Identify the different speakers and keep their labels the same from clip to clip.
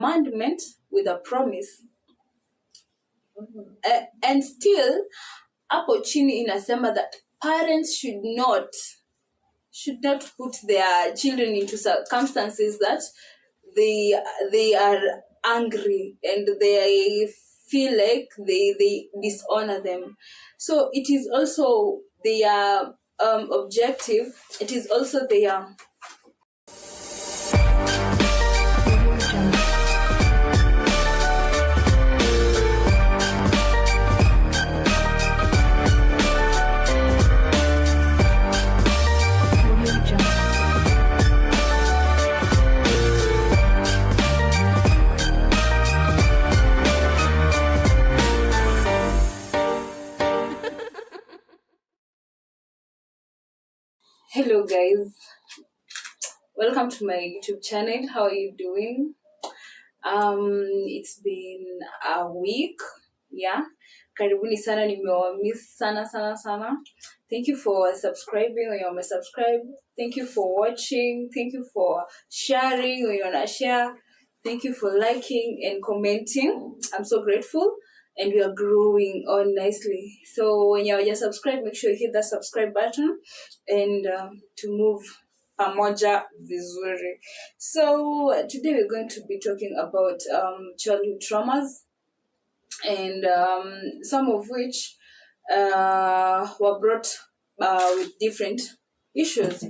Speaker 1: commandment with a promise. And still hapo chini inasema that parents should not put their children into circumstances that they are angry and they feel like they dishonor them. So it is also their objective. It is also their Hello guys, welcome to my YouTube channel. How are you doing? It's been a week. Yeah, karibuni sana, nimewamiss sana. Thank you for subscribing when you subscribe. Thank you for watching. Thank you for sharing when you wanna share. Thank you for liking and commenting. I'm so grateful. And we are growing on nicely. So when you're just subscribed, make sure you hit that subscribe button and to move pamoja vizuri. So today we're going to be talking about childhood traumas, and some of which were brought with different issues.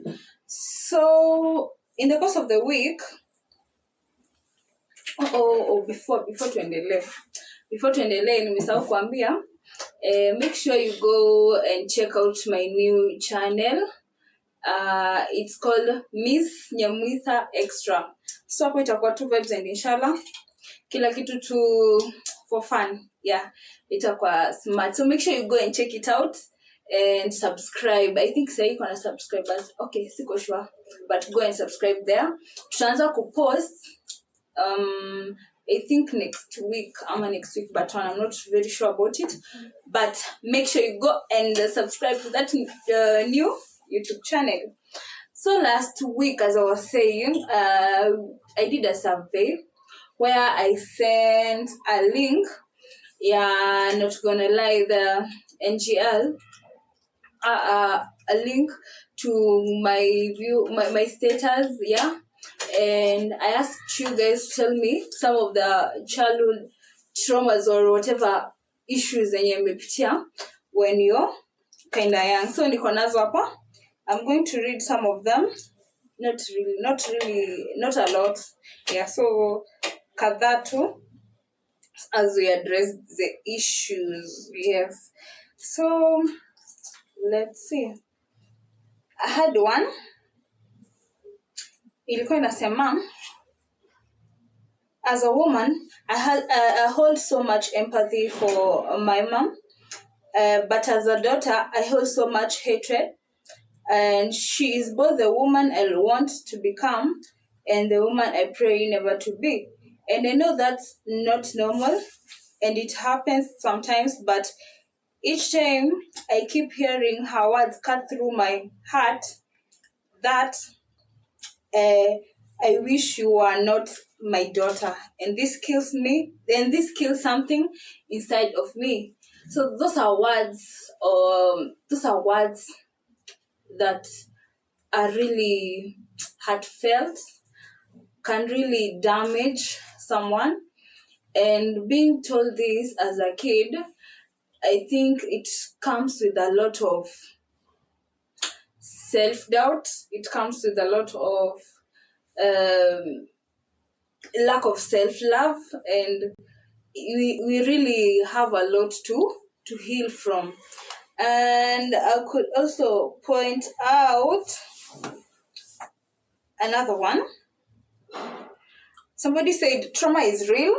Speaker 1: So in the course of the week, before tuendelee nimesahau kuambia, make sure you go and check out my new channel. It's called Miss Nyamwitha Extra. So hapo itakuwa 2 vibes and inshallah kila kitu tu for fun. Yeah, itakuwa smart. So make sure you go and check it out and subscribe. I think say kuna subscribers. Okay, siko sure, but go and subscribe there. Tutaanza kupost I think next week, but I'm not very sure about it. But make sure you go and subscribe to that new YouTube channel. So last week, as I was saying, I did a survey where I sent a link. Yeah, not gonna lie, the NGL, a link to my status. Yeah. And I asked you guys to tell me some of the childhood traumas or whatever issues zenye mmepitia when you're kind of young. So niko nazo hapa. I'm going to read some of them. Not a lot. Yeah, so kadhaa tu as we address the issues. Yes. So let's see. I had one. Ilikuwa inasema, as a woman, I hold so much empathy for my mom, but as a daughter, I hold so much hatred, and she is both the woman I want to become and the woman I pray never to be. And I know that's not normal, and it happens sometimes, but each time I keep hearing her words cut through my heart that I wish you were not my daughter, and this kills me, and this kills something inside of me. So those are words that are really heartfelt, can really damage someone. And being told this as a kid, I think it comes with a lot of self-doubt. It comes with a lot of lack of self-love, and we really have a lot to heal from. And I could also point out another one. Somebody said trauma is real.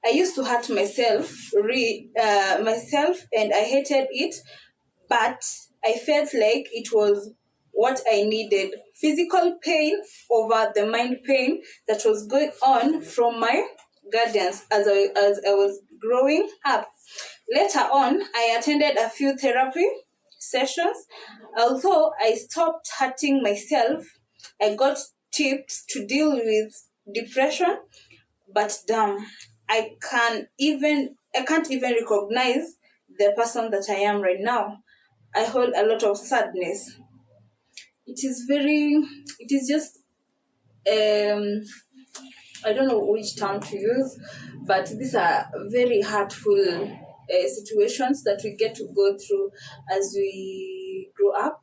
Speaker 1: I used to hurt myself and I hated it, but I felt like it was what I needed. Physical pain over the mind pain that was going on from my guardians as I was growing up. Later on, I attended a few therapy sessions. Although I stopped hurting myself, I got tips to deal with depression, but damn, I can't even recognize the person that I am right now. I hold a lot of sadness. It is just I don't know which term to use, but these are very hurtful situations that we get to go through as we grow up,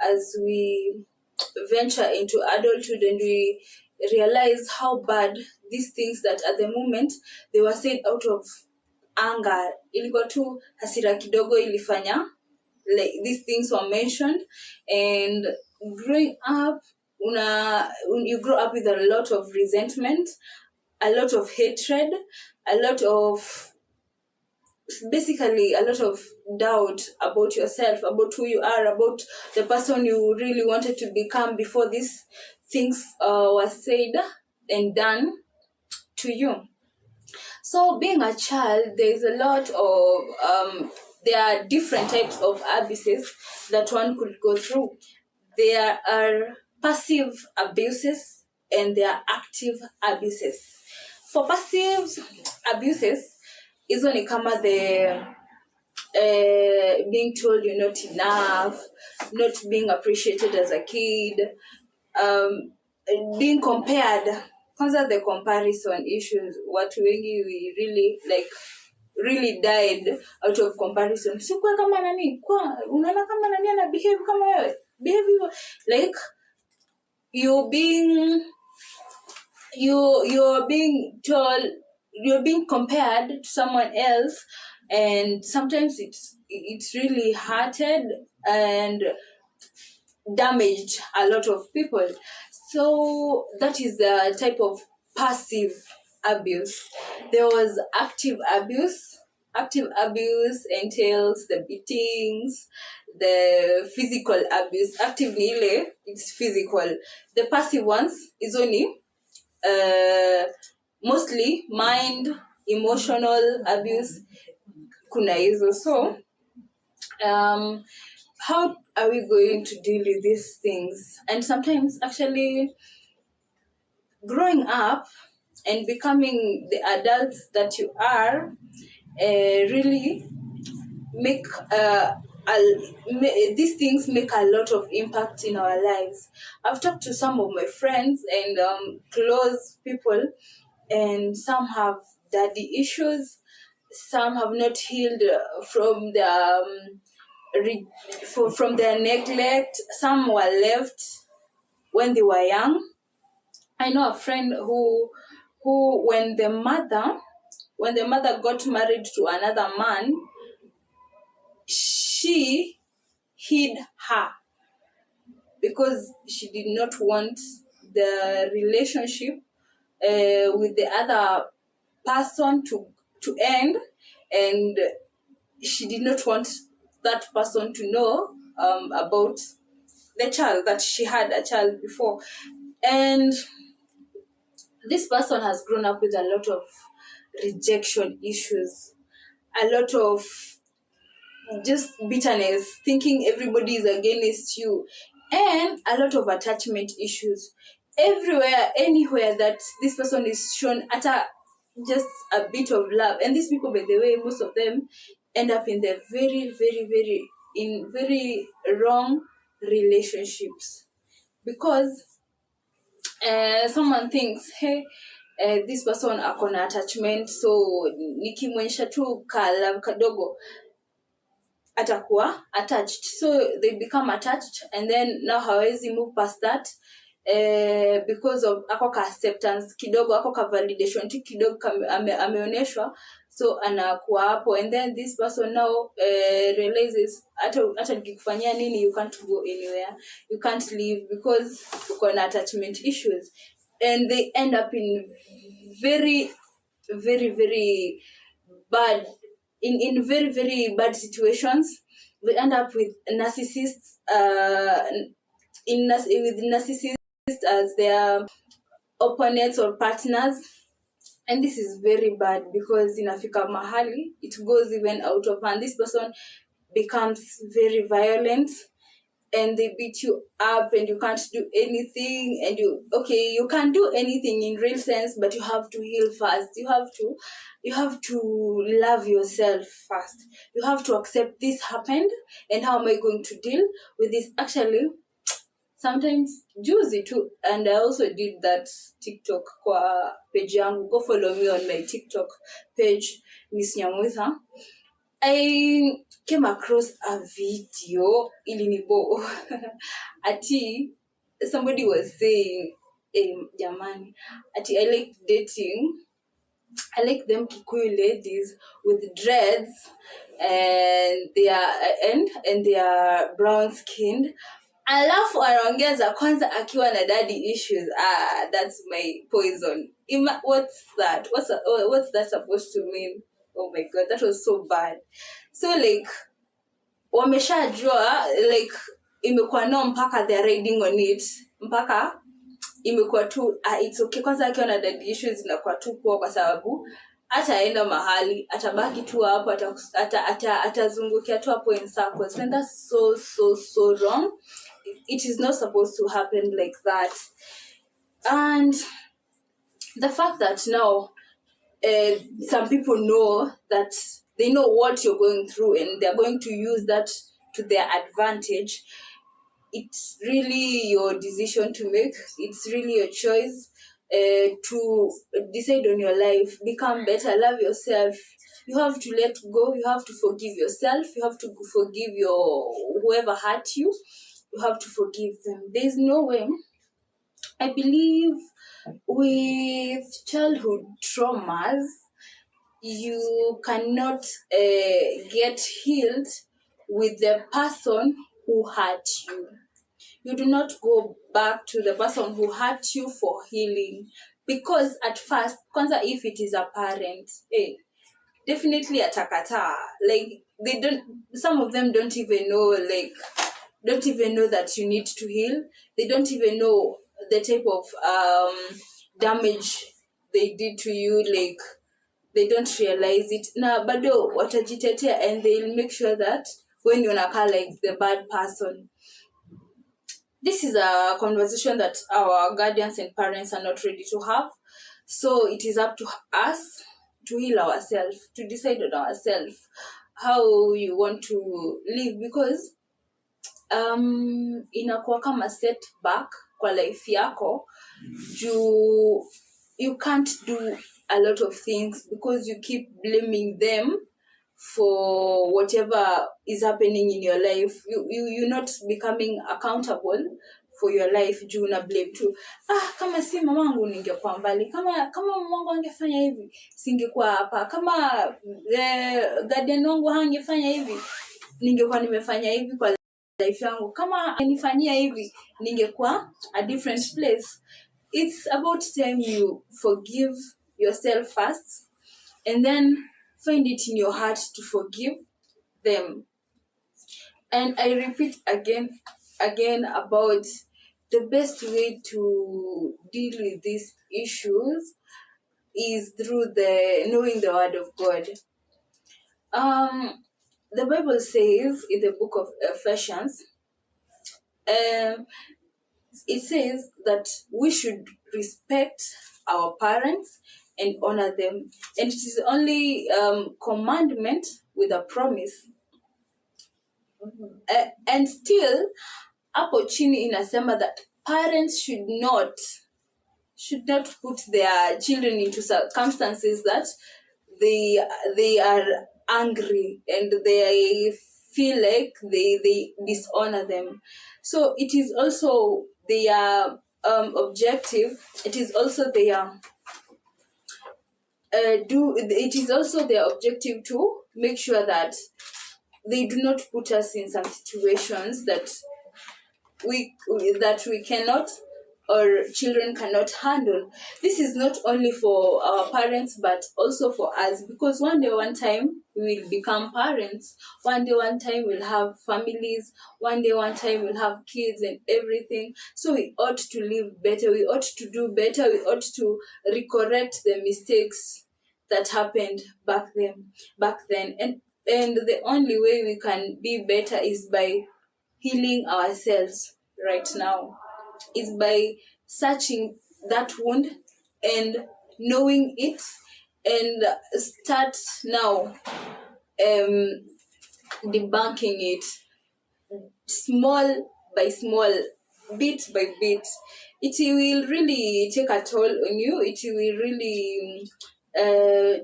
Speaker 1: as we venture into adulthood, and we realize how bad these things that at the moment they were said out of anger, ilikuwa tu hasira kidogo ilifanya like these things were mentioned. And growing up, you grow up with a lot of resentment, a lot of hatred, a lot of doubt about yourself, about who you are, about the person you really wanted to become before these things were said and done to you. So being a child, there's a lot of there are different types of abuses that one could go through. There are passive abuses and there are active abuses. For passive abuses, hizo ni kama the being told you're not enough, not being appreciated as a kid, being compared. Kwanza the comparison issues, watu wengi we really died out of comparison. Sikuwa kama nani, kwa unaona kama nani ana behave kama wewe, behave like you're being told, you're being compared to someone else, and sometimes it's really hurted and damaged a lot of people. So that is the type of passive abuse. There was active abuse. Active abuse entails the beatings, the physical abuse. Active nile, it's physical. The passive ones is only mostly mind, emotional abuse. Kuna hizo. So how are we going to deal with these things? And sometimes actually growing up and becoming the adults that you are really make these things make a lot of impact in our lives. I've talked to some of my friends and close people, and some have daddy issues, some have not healed from from their neglect, some were left when they were young. I know a friend who when the mother got married to another man, she hid her because she did not want the relationship with the other person to end, and she did not want that person to know about the child, that she had a child before. And this person has grown up with a lot of rejection issues, a lot of just bitterness, thinking everybody is against you, and a lot of attachment issues. Everywhere, anywhere that this person is shown just a bit of love, and these people, by the way, most of them end up in the very wrong relationships, because someone thinks, hey, this person akona attachment, so nikimwonyesha tu ka love kadogo atakuwa attached. So they become attached, and then now hawezi move past that because of ako ka acceptance kidogo, ako ka validation kidogo ameoneshwa, so anakuwa hapo. And then this person now realizes hata nikikufanyia nini, you can't go anywhere, you can't leave because uko na attachment issues, and they end up in very bad in very bad situations. We end up with narcissists with narcissists as their opponents or partners, and this is very bad because inafika mahali it goes even out of hand. This person becomes very violent, and they beat you up and you can't do anything, and you can do anything in real sense, but you have to heal first. You have to love yourself first. You have to accept this happened, and how am I going to deal with this? Actually, sometimes juicy too, and I also did that TikTok kwa page yangu. Go follow me on my TikTok page, Miss Nyamwitha. I came across a video ilinibo ati somebody was saying, jamani, ati I like them Kikuyu ladies with dreads and they are brown skinned. Alafu anaongeza kwanza akiwa na daddy issues. That's my poison. What's that? What's that supposed to mean? Oh my god, that was so bad. So like wameshajua, like imekuwa no mpaka they're riding on it, mpaka imekuwa tu it's okay. Kwanza akiwa na daddy issues inakuwa tu poa, kwa sababu ataenda mahali, atabaki tu hapo, atazungukia tu hapo in circles, and that's so wrong. It is not supposed to happen like that. And the fact that now some people know that they know what you're going through and they're going to use that to their advantage, it's really your decision to make. It's really your choice to decide on your life, become better, love yourself. You have to let go. You have to forgive yourself. You have to forgive whoever hurt you. You have to forgive them. There's no way. I believe with childhood traumas, you cannot get healed with the person who hurt you. You do not go back to the person who hurt you for healing, because at first, kwanza if it is a parent, definitely atakata. Like some of them don't even know that you need to heal. They don't even know the type of damage they did to you. Like they don't realize it. Na bado watajitetea, and they'll make sure that when you unakaa like the bad person. This is a conversation that our guardians and parents are not ready to have. So it is up to us to heal ourselves, to decide on ourselves how you want to live, because inakuwa kama setback kwa life yako. You can't do a lot of things because you keep blaming them for whatever is happening in your life. You're not becoming accountable for your life. Juu una blame tu, kama si mamangu ningekuwa mbali, kama mamangu angefanya hivi singekuwa hapa, kama guardian wangu hangefanya hivi ningekuwa nimefanya hivi kwa life yangu, kama nifanyia hivi ningekuwa a different place. It's about time you forgive yourself first, and then find it in your heart to forgive them. And I repeat again about the best way to deal with these issues is through knowing the word of God. The Bible says in the book of Ephesians, it says that we should respect our parents and honor them, and it is only commandment with a promise. And still hapo chini inasema that parents should not put their children into circumstances that they are angry and they feel like they dishonor them. So it is also their objective. It is also their objective to make sure that they do not put us in some situations that we cannot, or children cannot handle. This is not only for our parents but also for us, because one day one time we will become parents, one day one time we'll have families, one day one time we'll have kids and everything. So we ought to live better, we ought to do better, we ought to recorrect the mistakes that happened back then. And the only way we can be better is by healing ourselves right now is by searching that wound and knowing it, and start now debunking it small by small, bit by bit. It will really take a toll on you. It will really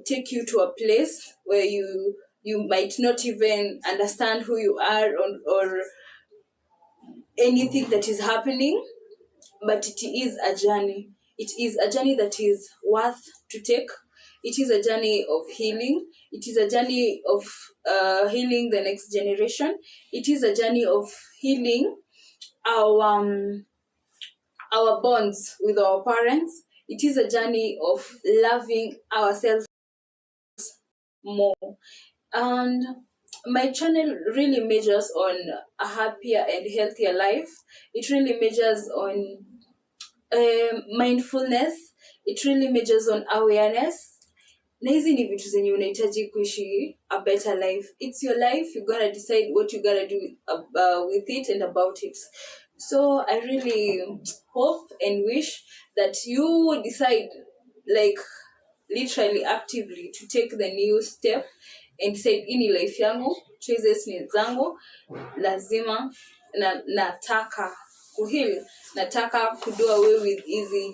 Speaker 1: take you to a place where you might not even understand who you are, or anything that is happening. But it is a journey. It is a journey that is worth to take. It is a journey of healing. It is a journey of healing the next generation. It is a journey of healing our bonds with our parents. It is a journey of loving ourselves more. And my channel really measures on a happier and healthier life. It really measures on mindfulness. It really measures on awareness. Na hizi ni vitu zenye unahitaji kuishi a better life. It's your life. You gotta decide what you gotta do with it and about it. So I really hope and wish that you decide, like, literally actively to take the new step and decide, ini life yangu, choices ni zangu, lazima nataka kuheal, nataka kudo away with easy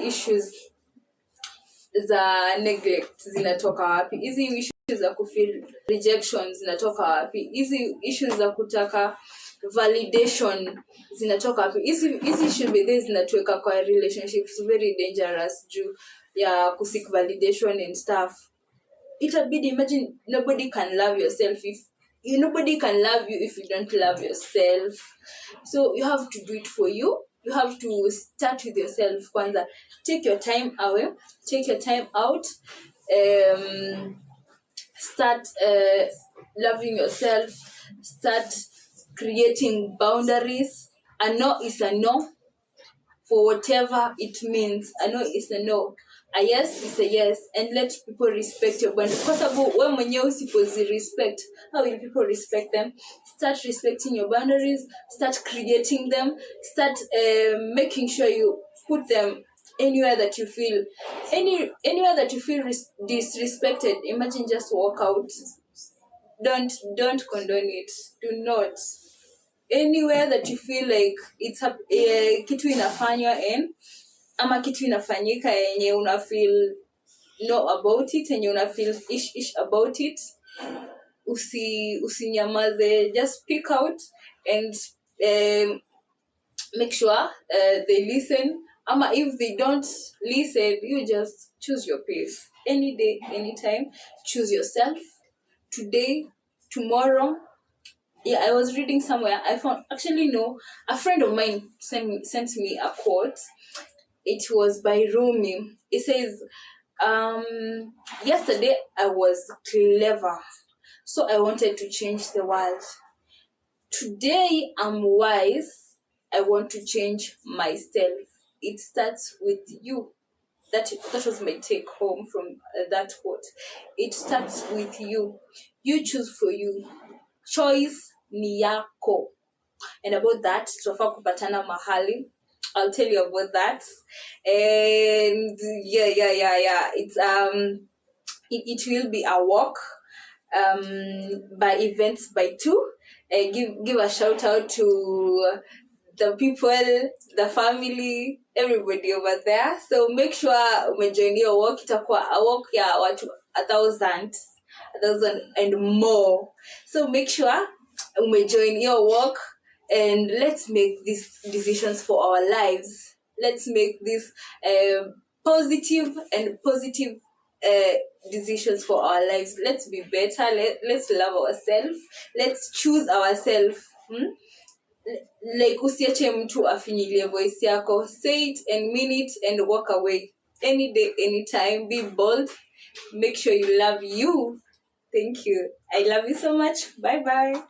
Speaker 1: issues za neglect zinatoka wapi, hizi issues za kufeel rejection zinatoka wapi, hizi issues za kutaka validation zinatoka wapi, hizi should be these zinatuweka kwa relationships very dangerous juu ya kuseek validation and stuff. Itabidi, imagine, nobody can love you if you don't love yourself. So you have to do it for you. You have to start with yourself kwanza. Take your time away, take your time out, start loving yourself, start creating boundaries. A no is a no for whatever it means. A no is a no, a yes is a yes, and let people respect your boundaries. Kwa sababu wewe mwenyewe usipozirespect, how will people respect them? Start respecting your boundaries, start creating them, start making sure you put them anywhere that you feel disrespected. Imagine, just walk out. Don't condone it. Do not. Anywhere that you feel like it's kitu inafanywa ama kitu inafanyika yenye una feel no about it, yenye una feel ish about it, usinyamaze. Just speak out and make sure they listen. Ama if they don't listen, you just choose your pace. Any day, anytime, choose yourself. Today, tomorrow. Yeah, I was reading somewhere. I found, actually no, a friend of mine sent me a quote. It was by Rumi. It says, yesterday I was clever, so I wanted to change the world. Today I'm wise, I want to change myself. It starts with you. That was my take home from that quote. It starts with you. You choose for you. Choice ni yako. And about that, tutafaa kupatana mahali. I'll tell you about that. And yeah. It will be a walk by events by 2. Give a shout out to the people, the family, everybody over there. So make sure umejoin your walk. Itakuwa a walk ya watu 1,000 and more. So make sure umejoin your walk, and let's make these decisions for our lives. Let's make these positive decisions for our lives. Let's be better. Let's love ourselves. Let's choose ourselves. Like usiache mtu afinyilie voice yako. Say it and mean it and walk away. Any day, anytime. Be bold. Make sure you love you. Thank you. I love you so much. Bye bye.